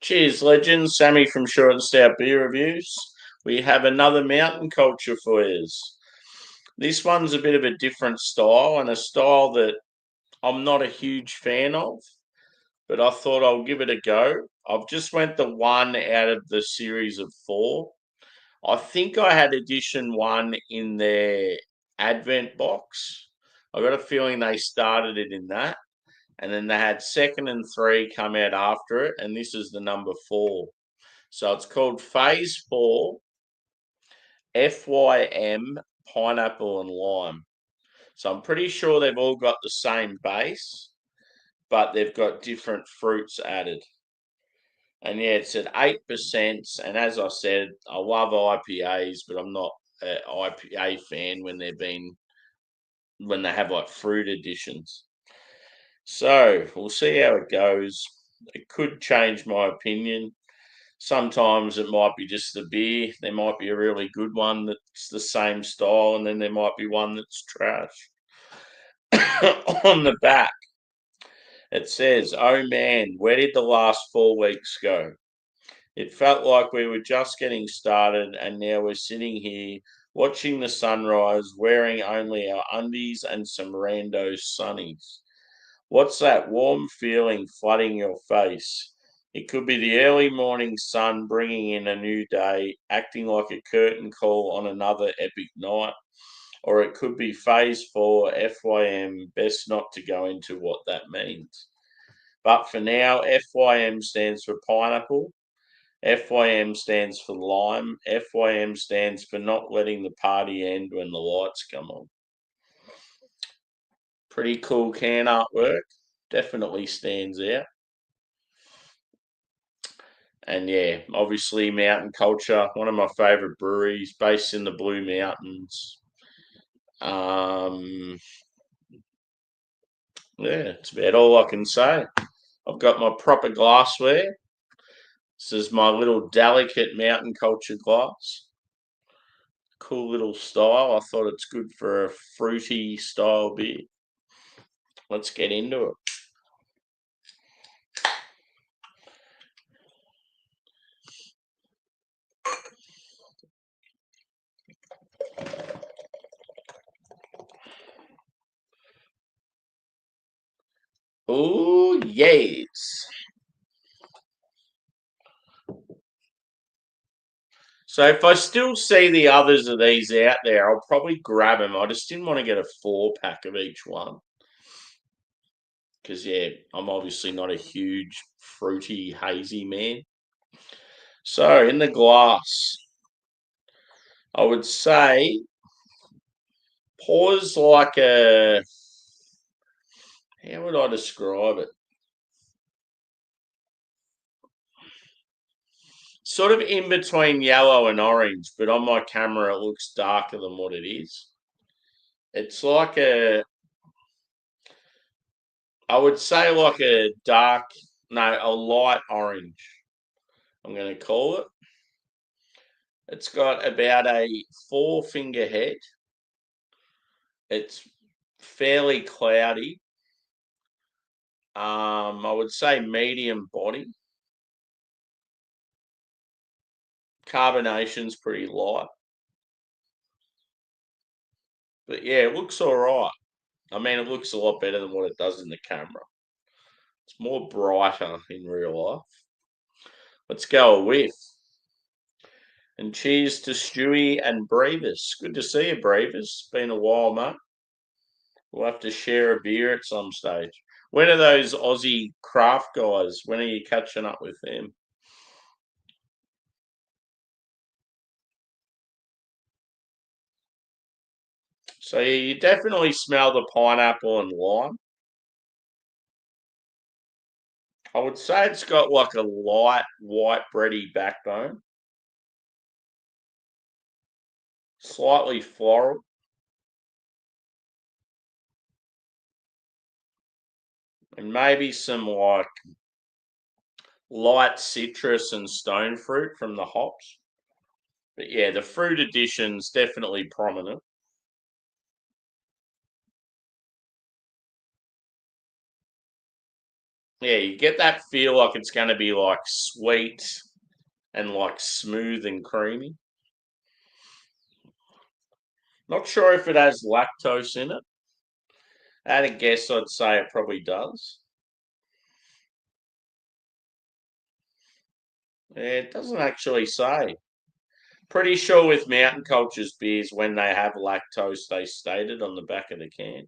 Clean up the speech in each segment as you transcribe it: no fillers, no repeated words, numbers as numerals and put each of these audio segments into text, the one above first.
Cheers, legends. Sammy from Short and Stout Beer Reviews. We have another mountain culture for you. This one's a bit of a different style and a style that I'm not a huge fan of, but I thought I'll give it a go. I've just went the one out of the series of four. I think I had edition one in their Advent box. I got a feeling they started it in that. And then they had second and three come out after it, and this is the number four. So it's called Phase 4 F.Y.M Pineapple and Lime. So I'm pretty sure they've all got the same base, but they've got different fruits added. And yeah, it's at 8%. And as I said, I love IPAs, but I'm not an IPA fan when they have like fruit additions. So we'll see how it goes. It could change my opinion. Sometimes it might be just the beer. There might be a really good one that's the same style, and then there might be one that's trash. On the back, it says, "Oh man, where did the last 4 weeks go? It felt like we were just getting started, and now we're sitting here watching the sunrise, wearing only our undies and some rando sunnies. What's that warm feeling flooding your face? It could be the early morning sun bringing in a new day, acting like a curtain call on another epic night. Or it could be Phase 4 F.Y.M. Best not to go into what that means. But for now, F.Y.M. stands for pineapple. F.Y.M. stands for lime. F.Y.M. stands for not letting the party end when the lights come on." Pretty cool can artwork. Definitely stands out. And yeah, obviously Mountain Culture, one of my favourite breweries, based in the Blue Mountains. Yeah, it's about all I can say. I've got my proper glassware. This is my little delicate Mountain Culture glass. Cool little style. I thought it's good for a fruity style beer. Let's get into it. Oh, yes. So if I still see the others of these out there, I'll probably grab them. I just didn't want to get a 4-pack of each one. Because, yeah, I'm obviously not a huge fruity, hazy man. So in the glass, I would say pours like a, how would I describe it? Sort of in between yellow and orange, but on my camera it looks darker than what it is. It's like I would say like a a light orange, I'm going to call it. It's got about a 4-finger head. It's fairly cloudy. I would say medium body. Carbonation's pretty light. But yeah, it looks all right. I mean, it looks a lot better than what it does in the camera. It's more brighter in real life. Let's go a whiff. And cheers to Stewie and Brevis. Good to see you, Brevis. Been a while, mate. We'll have to share a beer at some stage. When are those Aussie craft guys? When are you catching up with them? So yeah, you definitely smell the pineapple and lime. I would say it's got like a light white bready backbone. Slightly floral. And maybe some like light citrus and stone fruit from the hops. But yeah, the fruit addition's definitely prominent. Yeah, you get that feel like it's going to be like sweet and like smooth and creamy. Not sure if it has lactose in it. At a guess, I'd say it probably does. Yeah, it doesn't actually say. Pretty sure with Mountain Culture's beers, when they have lactose, they state it on the back of the can.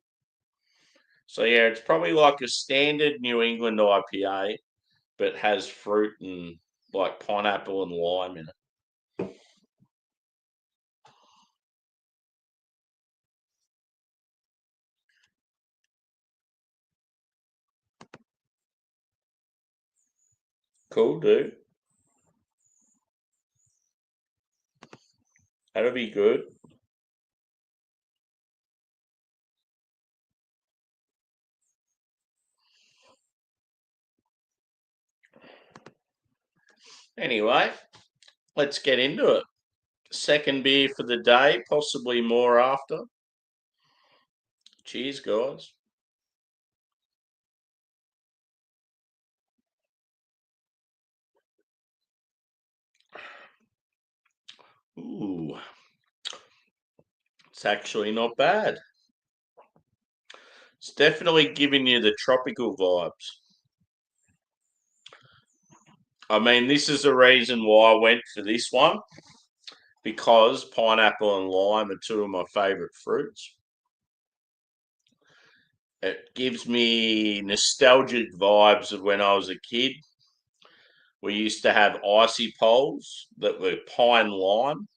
So yeah, it's probably like a standard New England IPA, but has fruit and like pineapple and lime in it. Cool, dude. That'll be good. Anyway, let's get into it. Second beer for the day, possibly more after. Cheers, guys. Ooh, it's actually not bad. It's definitely giving you the tropical vibes. I mean, this is the reason why I went for this one because pineapple and lime are two of my favourite fruits. It gives me nostalgic vibes of when I was a kid. We used to have icy poles that were pine lime,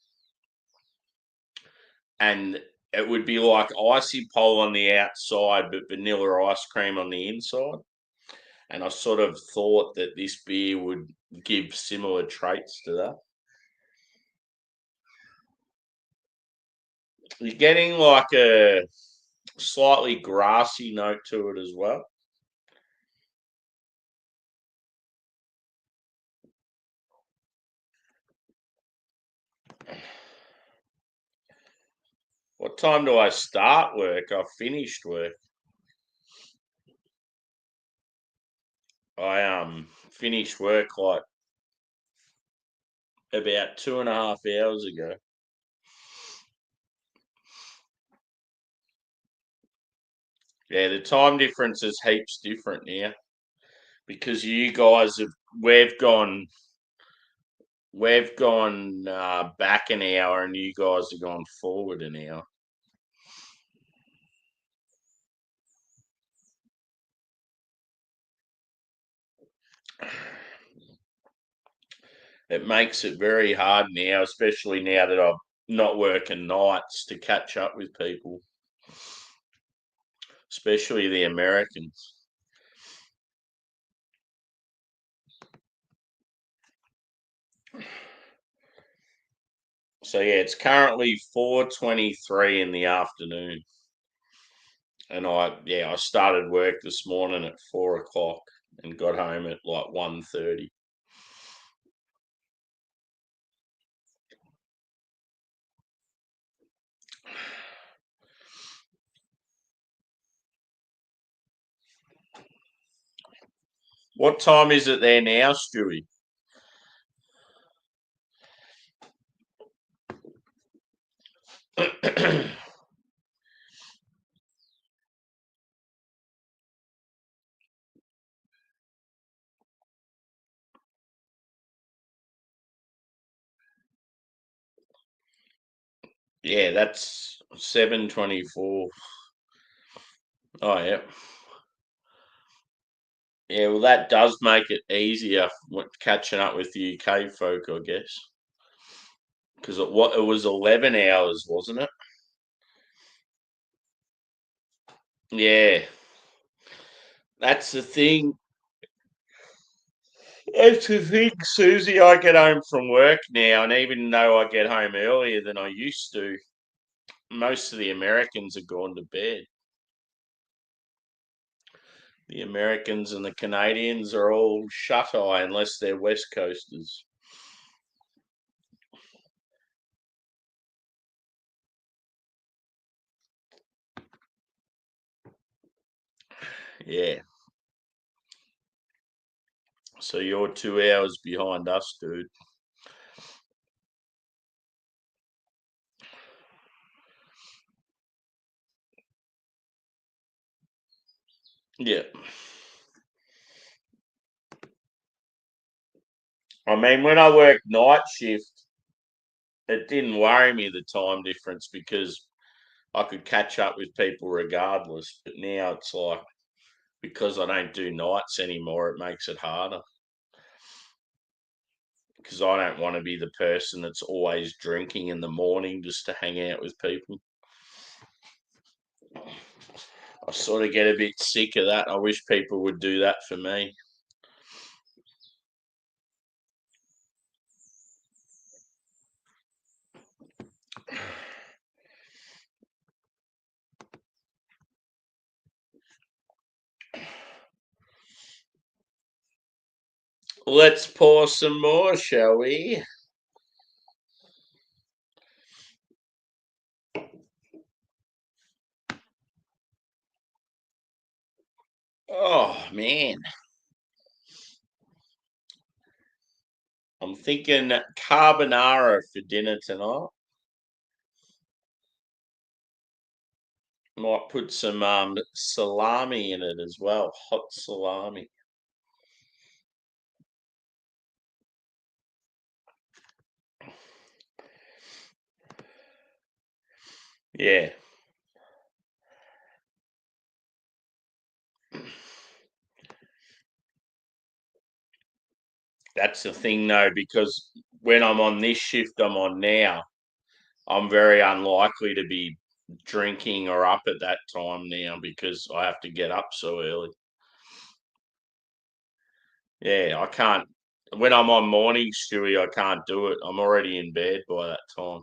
and it would be like icy pole on the outside, but vanilla ice cream on the inside. And I sort of thought that this beer would give similar traits to that. You're getting like a slightly grassy note to it as well. What time do I start work? I finished work. I finished work like about 2.5 hours ago. Yeah, the time difference is heaps different now because you guys have we've gone back an hour and you guys have gone forward an hour. It makes it very hard now, especially now that I'm not working nights to catch up with people, especially the Americans. So yeah, it's currently 4:23 in the afternoon, and I started work this morning at 4 o'clock and got home at like 1:30. What time is it there now, Stewie? Yeah, that's 7:24. Oh yeah. Yeah, well, that does make it easier catching up with the UK folk, I guess, because it was 11 hours, wasn't it? Yeah, that's the thing. That's the thing, Susie. I get home from work now, and even though I get home earlier than I used to, most of the Americans have gone to bed. The Americans and the Canadians are all shut eye unless they're West Coasters. Yeah. So you're 2 hours behind us, dude. Yeah. I mean, when I worked night shift, it didn't worry me the time difference because I could catch up with people regardless. But now it's like because I don't do nights anymore, it makes it harder. Because I don't want to be the person that's always drinking in the morning just to hang out with people. I sort of get a bit sick of that. I wish people would do that for me. Let's pour some more, shall we? Oh, man. I'm thinking carbonara for dinner tonight. Might put some salami in it as well, hot salami. Yeah. That's the thing, though, because when I'm on this shift I'm on now, I'm very unlikely to be drinking or up at that time now because I have to get up so early. Yeah, I can't. When I'm on morning, Stewie, I can't do it. I'm already in bed by that time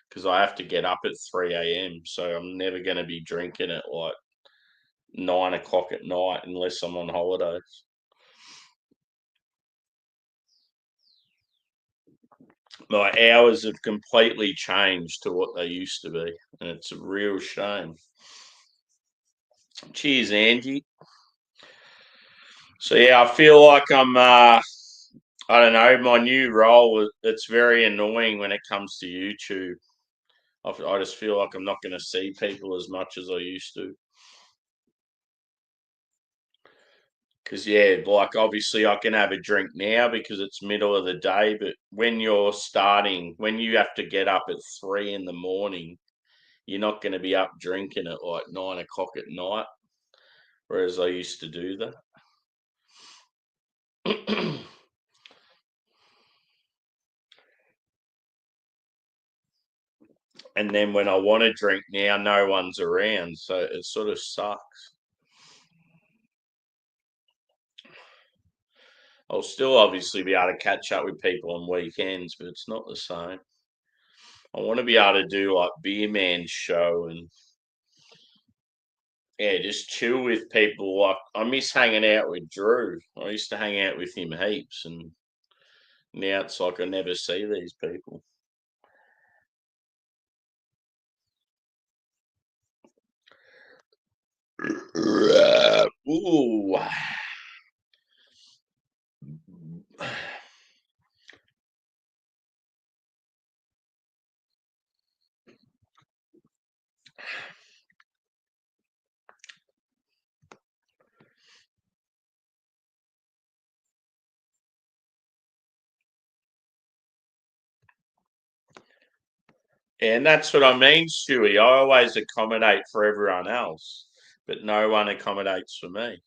because I have to get up at 3 a.m. So I'm never going to be drinking at like 9 o'clock at night unless I'm on holidays. My hours have completely changed to what they used to be, and it's a real shame. Cheers, Angie. So yeah, I feel like I don't know, my new role. It's very annoying when it comes to YouTube. I just feel like I'm not going to see people as much as I used to. Because yeah, like obviously I can have a drink now because it's middle of the day, but when when you have to get up at 3 in the morning, you're not going to be up drinking at like 9 o'clock at night. Whereas I used to do that. And then when I want to drink now, no one's around, so it sort of sucks. I'll still obviously be able to catch up with people on weekends, but it's not the same. I want to be able to do like Beer Man's show and yeah, just chill with people. Like I miss hanging out with Drew. I used to hang out with him heaps, and now it's like I never see these people. Ooh. And that's what I mean, Stewie. I always accommodate for everyone else, but no one accommodates for me.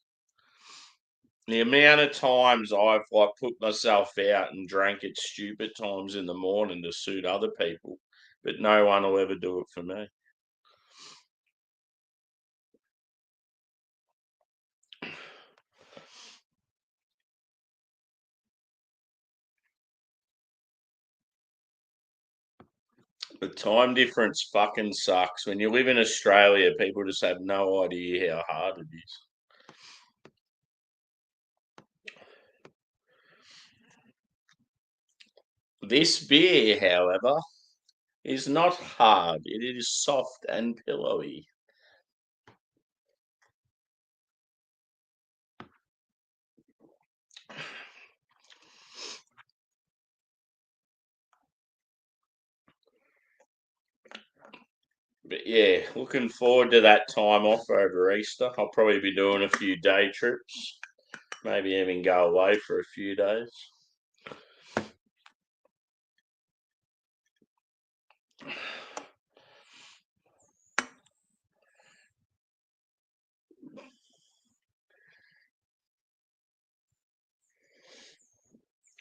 The amount of times I've like put myself out and drank at stupid times in the morning to suit other people, but no one will ever do it for me. The time difference fucking sucks. When you live in Australia, people just have no idea how hard it is. This beer, however, is not hard. It is soft and pillowy. But yeah, looking forward to that time off over Easter. I'll probably be doing a few day trips, maybe even go away for a few days.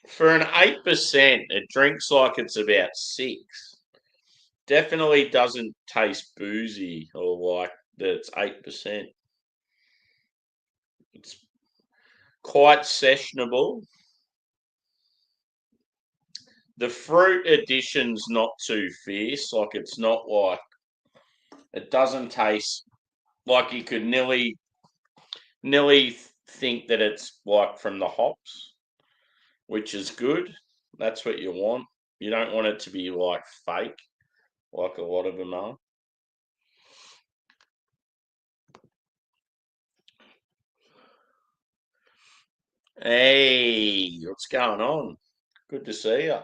For an 8%, it drinks like it's about 6. Definitely doesn't taste boozy or like that it's 8%. It's quite sessionable. The fruit addition's not too fierce. Like it's not like it doesn't taste like you could nearly think that it's like from the hops, which is good. That's what you want. You don't want it to be like fake, like a lot of them are. Hey, what's going on? Good to see you.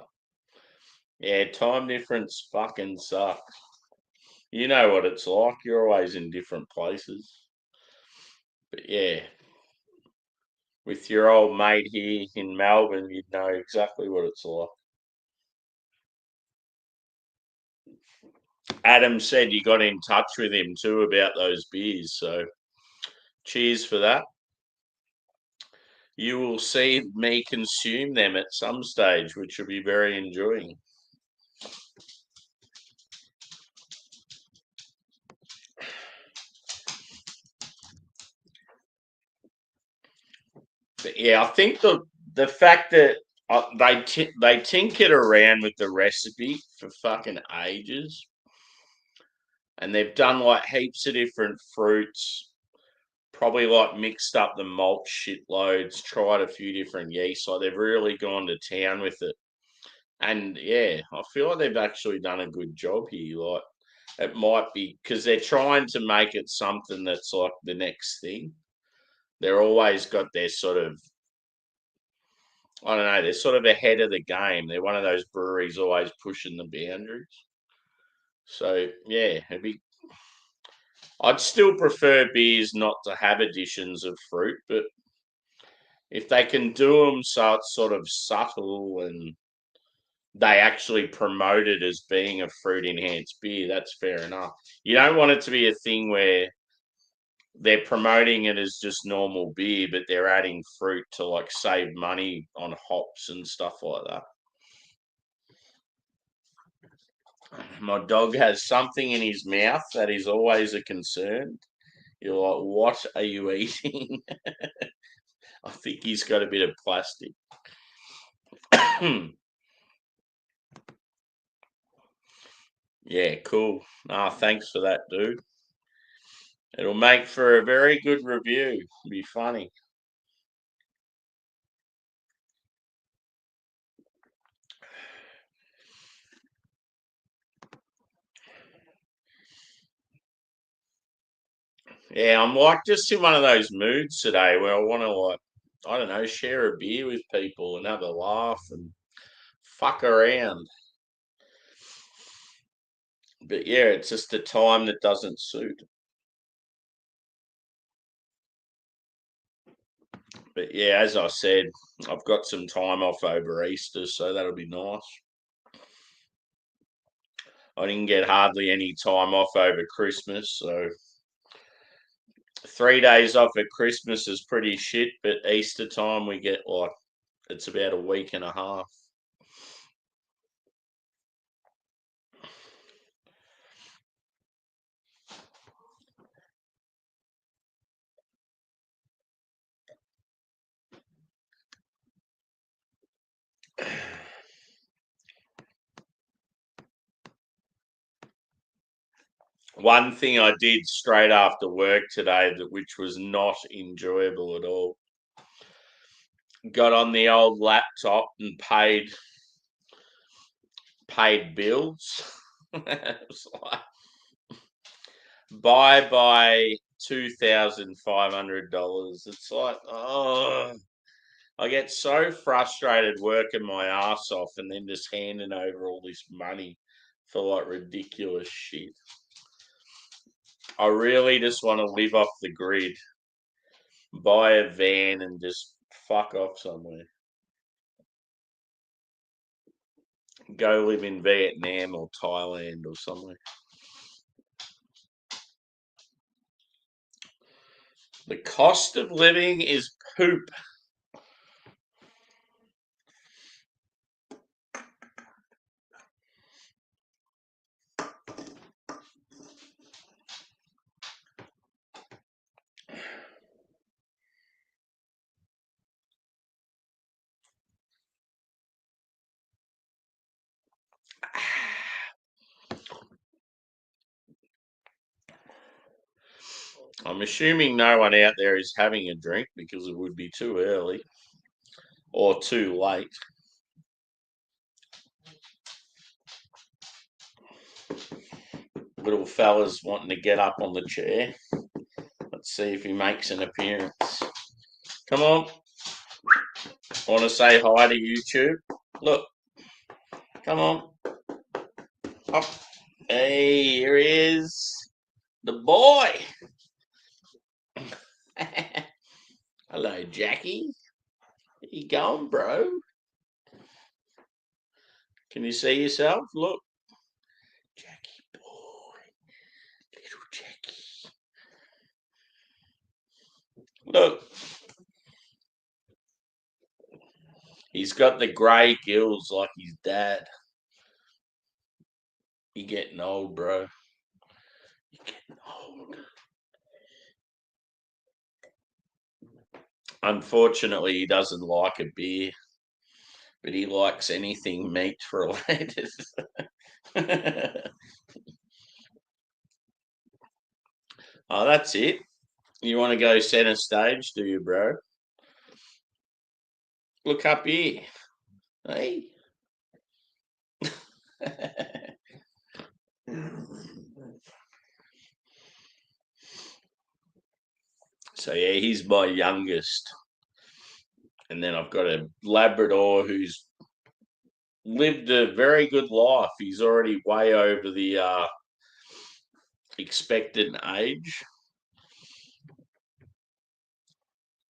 Yeah, time difference fucking sucks. You know what it's like. You're always in different places. But yeah, with your old mate here in Melbourne, you'd know exactly what it's like. Adam said you got in touch with him too about those beers, so cheers for that. You will see me consume them at some stage, which will be very enjoying. But yeah, I think the fact that they tinkered around with the recipe for fucking ages, and they've done like heaps of different fruits, probably like mixed up the malt shitloads, tried a few different yeasts. Like they've really gone to town with it. And yeah, I feel like they've actually done a good job here. Like it might be because they're trying to make it something that's like the next thing. They're always got their sort of, I don't know, they're sort of ahead of the game. They're one of those breweries always pushing the boundaries. So yeah, I'd still prefer beers not to have additions of fruit, but if they can do them so it's sort of subtle and they actually promote it as being a fruit enhanced beer, that's fair enough. You don't want it to be a thing where they're promoting it as just normal beer, but they're adding fruit to like save money on hops and stuff like that. My dog has something in his mouth that is always a concern. You're like, what are you eating? I think he's got a bit of plastic. Yeah, cool. Ah, thanks for that, dude. It'll make for a very good review. Be funny. Yeah, I'm like just in one of those moods today where I want to like, I don't know, share a beer with people and have a laugh and fuck around. But yeah, it's just a time that doesn't suit. But yeah, as I said, I've got some time off over Easter, so that'll be nice. I didn't get hardly any time off over Christmas, so 3 days off at Christmas is pretty shit, but Easter time we get like it's about a week and a half. One thing I did straight after work today that which was not enjoyable at all. Got on the old laptop and paid bills. It was like bye $2,500. It's like, oh, I get so frustrated working my ass off and then just handing over all this money for like ridiculous shit. I really just want to live off the grid, buy a van and just fuck off somewhere. Go live in Vietnam or Thailand or somewhere. The cost of living is poop. I'm assuming no one out there is having a drink because it would be too early or too late. Little fella's wanting to get up on the chair. Let's see if he makes an appearance. Come on. Want to say hi to YouTube? Look. Come on. Up. Hey, here he is. The boy. Hello, Jackie. Where you going, bro? Can you see yourself? Look. Jackie boy. Little Jackie. Look. He's got the grey gills like his dad. You're getting old, bro. You're getting old. Unfortunately, he doesn't like a beer, but he likes anything meat related. Oh, that's it. You want to go center stage, do you, bro? Look up here. Hey. So, yeah, he's my youngest. And then I've got a Labrador who's lived a very good life. He's already way over the expected age.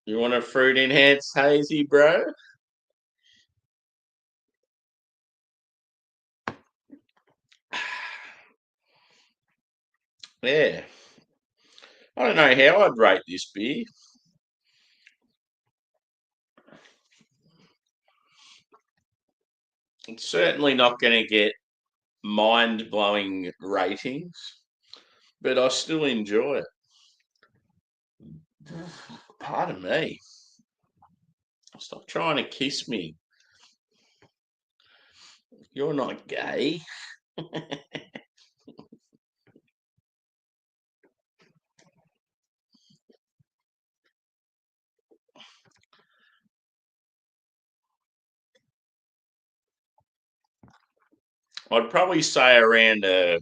You want a fruit enhanced hazy, bro? Yeah. I don't know how I'd rate this beer. It's certainly not going to get mind-blowing ratings, but I still enjoy it. Pardon me. Stop trying to kiss me. You're not gay. I'd probably say around a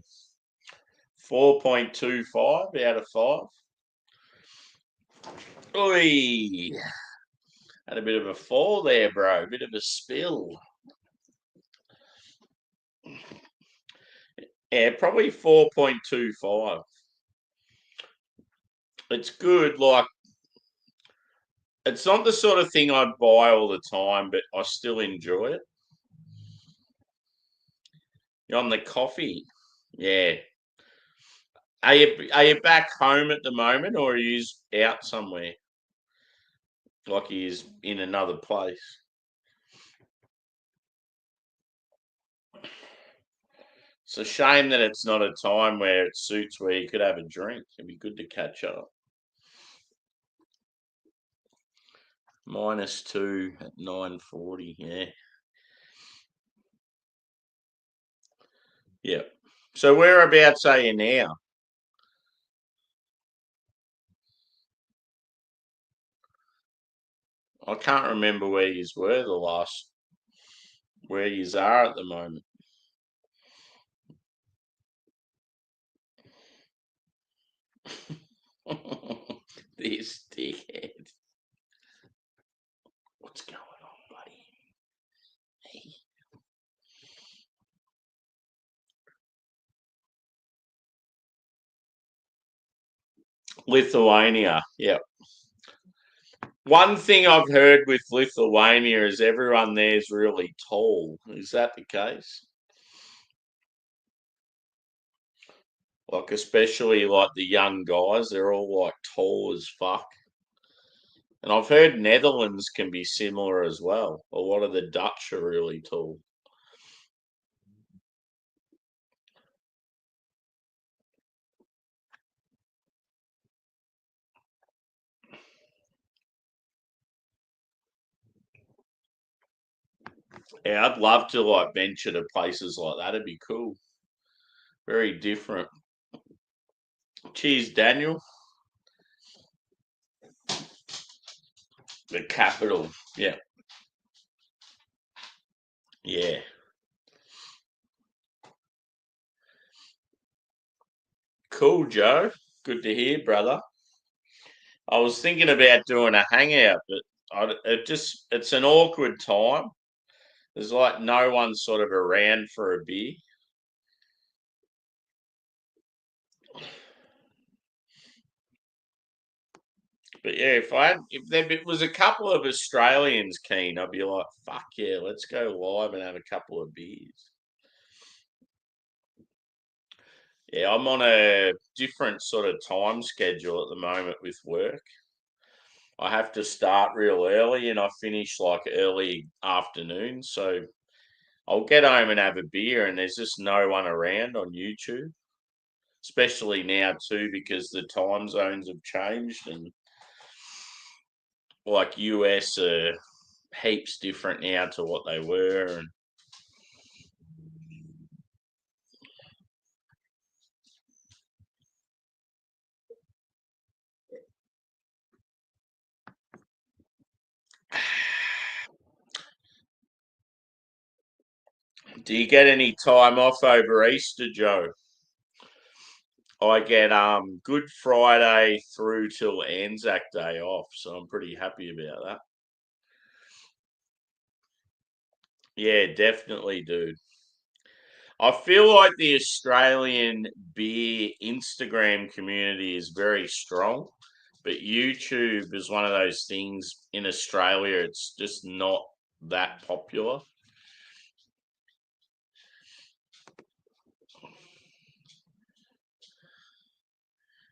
4.25 out of 5. Oi! Had a bit of a fall there, bro. A bit of a spill. Yeah, probably 4.25. It's good. Like, it's not the sort of thing I'd buy all the time, but I still enjoy it. You're on the coffee. Yeah. Are you back home at the moment, or are you out somewhere? Like he's in another place. It's a shame that it's not a time where it suits where you could have a drink. It'd be good to catch up. -2 at 9:40. Yeah. Yeah. So whereabouts are you now? I can't remember where you were the last where you are at the moment. This dickhead. What's going on, buddy? Hey. Lithuania, yeah. One thing I've heard with Lithuania is everyone there's really tall. Is that the case? Like, especially like the young guys, they're all like tall as fuck. And I've heard Netherlands can be similar as well. A lot of the Dutch are really tall. Yeah, I'd love to like venture to places like that. It'd be cool. Very different. Cheers, Daniel. The capital. Yeah. Yeah. Cool, Joe. Good to hear, brother. I was thinking about doing a hangout, but it's an awkward time. There's like no one sort of around for a beer. But yeah, if there was a couple of Australians keen, I'd be like, fuck yeah, let's go live and have a couple of beers. Yeah, I'm on a different sort of time schedule at the moment with work. I have to start real early and I finish like early afternoon. So I'll get home and have a beer and there's just no one around on YouTube, especially now too, because the time zones have changed and like US are heaps different now to what they were. And do you get any time off over Easter, Joe? I get Good Friday through till Anzac Day off, so I'm pretty happy about that. Yeah, definitely, dude. I feel like the Australian beer Instagram community is very strong, but YouTube is one of those things in Australia, it's just not that popular.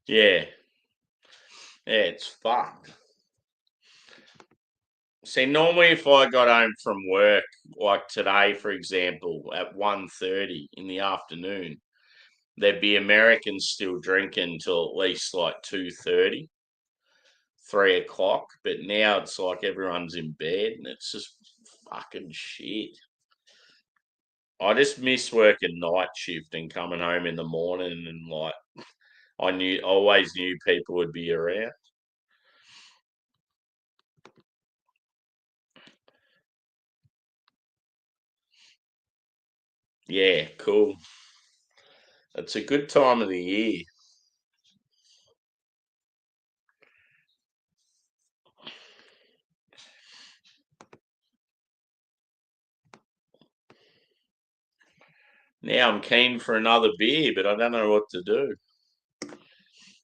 Yeah, yeah, it's fucked. See, normally if I got home from work, like today, for example, at 1:30 in the afternoon, there'd be Americans still drinking till at least like 2:30, 3 o'clock. But now it's like everyone's in bed and it's just fucking shit. I just miss working night shift and coming home in the morning and like always knew people would be around. Yeah, cool. It's a good time of the year. Now I'm keen for another beer, but I don't know what to do.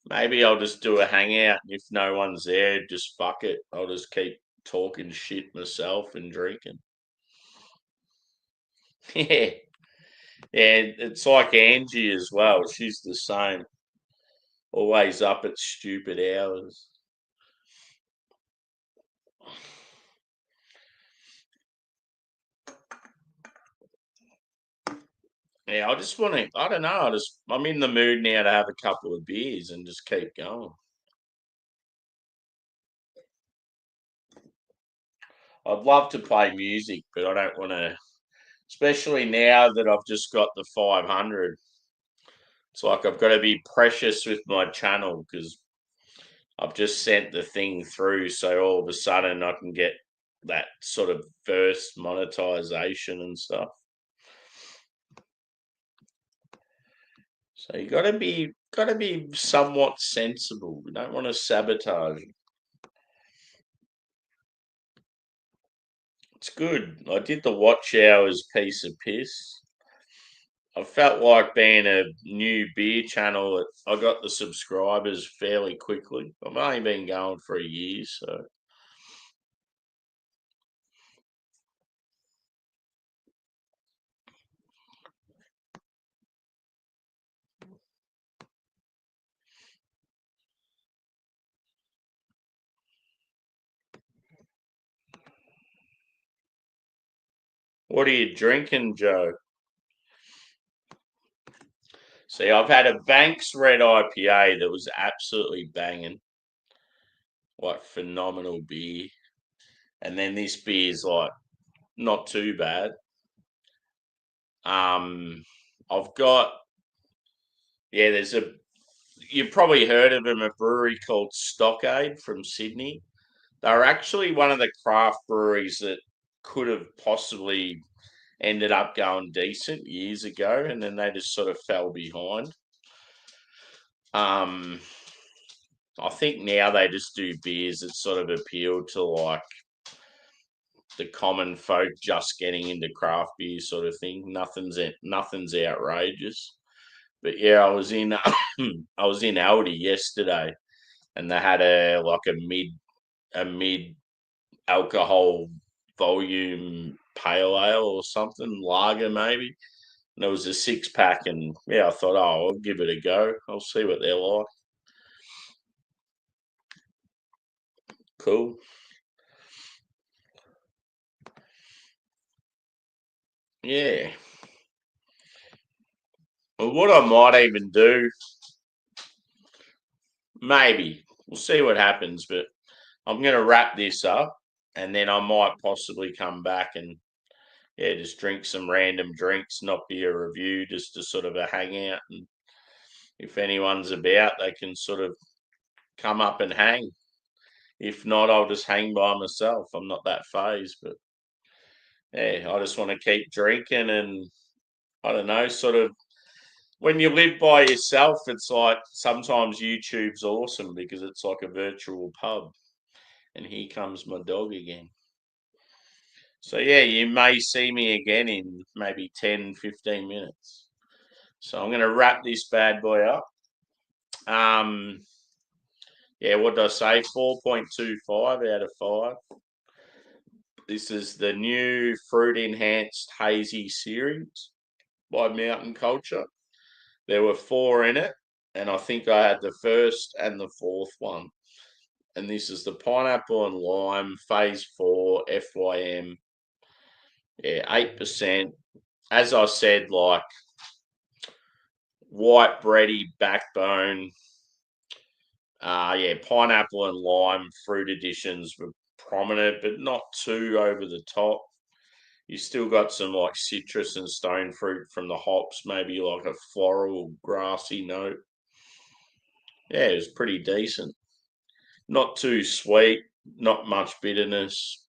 Maybe I'll just do a hangout. And if no one's there, just fuck it. I'll just keep talking shit myself and drinking. Yeah. Yeah, it's like Angie as well. She's the same. Always up at stupid hours. Yeah, I just want to, I don't know. I'm in the mood now to have a couple of beers and just keep going. I'd love to play music, but I don't want to, especially now that I've just got the 500. It's like I've got to be precious with my channel because I've just sent the thing through, so all of a sudden I can get that sort of first monetization and stuff. So you got to be somewhat sensible. We don't want to sabotage. It's good. I did the watch hours piece of piss. I felt like being a new beer channel, I got the subscribers fairly quickly. I've only been going for a year, so what are you drinking, Joe? See, I've had a Banks Red IPA that was absolutely banging, like phenomenal beer. And then this beer's like not too bad. I've got there's a you've probably heard of them, a brewery called Stockade from Sydney. They're actually one of the craft breweries that could have possibly ended up going decent years ago, and then they just sort of fell behind. Um, I think now they just do beers that sort of appeal to like the common folk just getting into craft beer sort of thing. Nothing's outrageous. But yeah, I was in I was in Aldi yesterday, and they had a mid alcohol volume pale ale or something, lager maybe. And it was a 6 pack, and yeah, I thought, oh, I'll give it a go. I'll see what they're like. Cool. Yeah. Well, what I might even do, maybe we'll see what happens, but I'm going to wrap this up, and then I might possibly come back and yeah, just drink some random drinks, not be a review, just to sort of a hangout. And if anyone's about, they can sort of come up and hang. If not, I'll just hang by myself. I'm not that phased, but yeah, I just want to keep drinking and I don't know, sort of when you live by yourself, it's like sometimes YouTube's awesome because it's like a virtual pub. And here comes my dog again. So yeah, you may see me again in maybe 10, 15 minutes. So I'm going to wrap this bad boy up. Um, yeah, what did I say? 4.25 out of 5. This is the new fruit enhanced hazy series by Mountain Culture. There were 4 in it, and I think I had the first and the fourth one. And this is the pineapple and lime phase 4 F.Y.M. Yeah, 8%. As I said, like white bready backbone. Yeah, pineapple and lime fruit additions were prominent, but not too over the top. You still got some like citrus and stone fruit from the hops, maybe like a floral, grassy note. Yeah, it was pretty decent. Not too sweet, not much bitterness,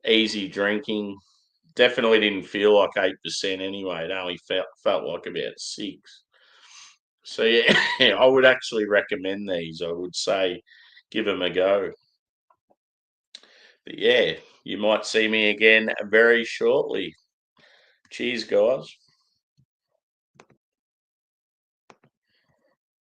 easy drinking. Definitely didn't feel like 8% anyway. It only felt like about 6. So yeah, I would actually recommend these. I would say give them a go. But yeah, you might see me again very shortly. Cheers, guys.